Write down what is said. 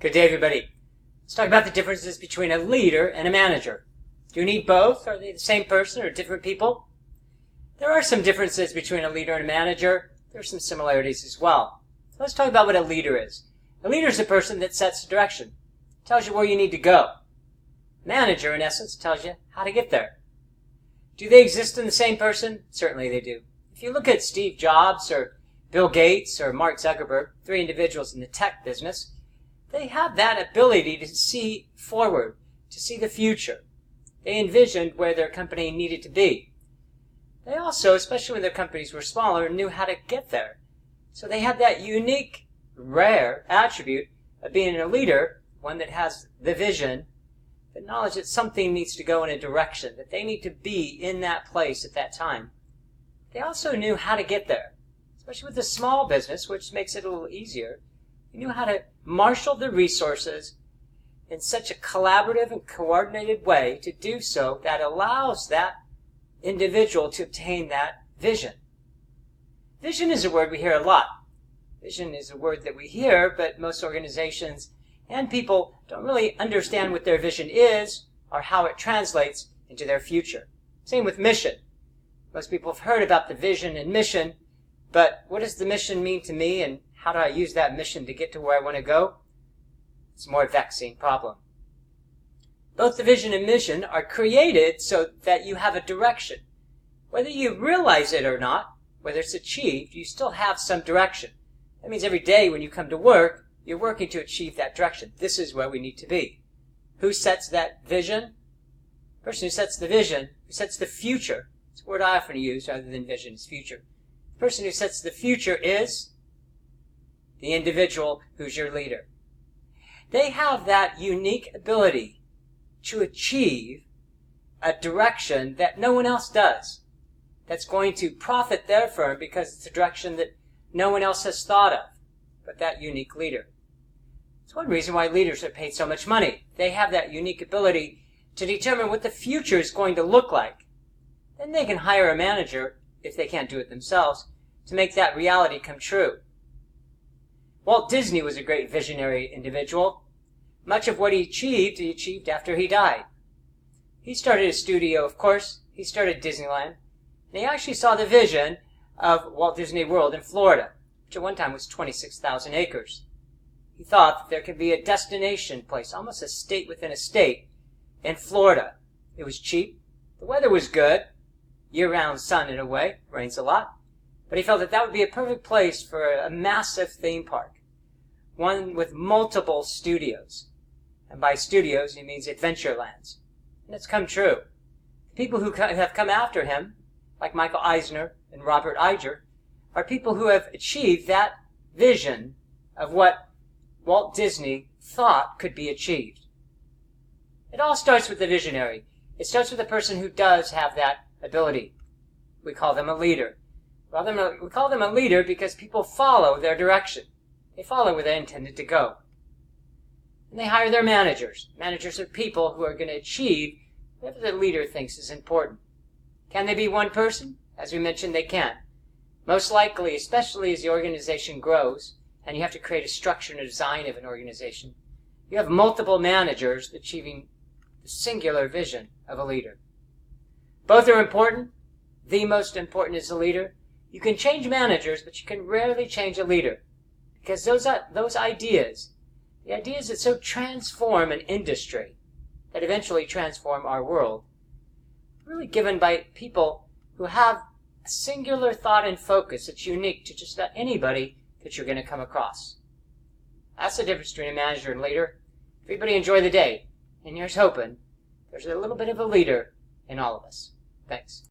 Good day, everybody. Let's talk about the differences between a leader and a manager. Do you need both? Are they the same person or different people? There are some differences between a leader and a manager. There are some similarities as well. So let's talk about what a leader is. A leader is a person that sets the direction, tells you where you need to go. A manager, in essence, tells you how to get there. Do they exist in the same person? Certainly they do. If you look at Steve Jobs or Bill Gates or Mark Zuckerberg, three individuals in the tech business, they have that ability to see forward, to see the future. They envisioned where their company needed to be. They also, especially when their companies were smaller, knew how to get there. So they had that unique, rare attribute of being a leader, one that has the vision, the knowledge that something needs to go in a direction, that they need to be in that place at that time. They also knew how to get there, especially with a small business, which makes it a little easier. They knew how to marshal the resources in such a collaborative and coordinated way to do so that allows that individual to obtain that vision. Vision is a word we hear a lot. Vision is a word that we hear, but most organizations and people don't really understand what their vision is or how it translates into their future. Same with mission. Most people have heard about the vision and mission, but what does the mission mean to me, and how do I use that mission to get to where I want to go? It's a more vexing problem. Both the vision and mission are created so that you have a direction. Whether you realize it or not, whether it's achieved, you still have some direction. That means every day when you come to work, you're working to achieve that direction. This is where we need to be. Who sets that vision? The person who sets the vision, who sets the future. It's a word I often use rather than vision, is future. The person who sets the future is the individual who's your leader. They have that unique ability to achieve a direction that no one else does, that's going to profit their firm because it's a direction that no one else has thought of, but that unique leader. It's one reason why leaders are paid so much money. They have that unique ability to determine what the future is going to look like. Then they can hire a manager, if they can't do it themselves, to make that reality come true. Walt Disney was a great visionary individual. Much of what he achieved after he died. He started a studio, of course. He started Disneyland. And he actually saw the vision of Walt Disney World in Florida, which at one time was 26,000 acres. He thought that there could be a destination place, almost a state within a state, in Florida. It was cheap. The weather was good. Year-round sun in a way. Rains a lot. But he felt that that would be a perfect place for a massive theme park. One with multiple studios. And by studios, he means adventure lands. And it's come true. The people who have come after him, like Michael Eisner and Robert Iger, are people who have achieved that vision of what Walt Disney thought could be achieved. It all starts with the visionary. It starts with the person who does have that ability. We call them a leader. We call them a leader because people follow their direction. They follow where they intended to go. And they hire their managers. Managers are people who are going to achieve whatever the leader thinks is important. Can they be one person? As we mentioned, they can. Most likely, especially as the organization grows, and you have to create a structure and a design of an organization, you have multiple managers achieving the singular vision of a leader. Both are important. The most important is the leader. You can change managers, but you can rarely change a leader. Because those ideas, the ideas that so transform an industry, that eventually transform our world, are really given by people who have a singular thought and focus that's unique to just about anybody that you're going to come across. That's the difference between a manager and leader. Everybody enjoy the day. And here's hoping there's a little bit of a leader in all of us. Thanks.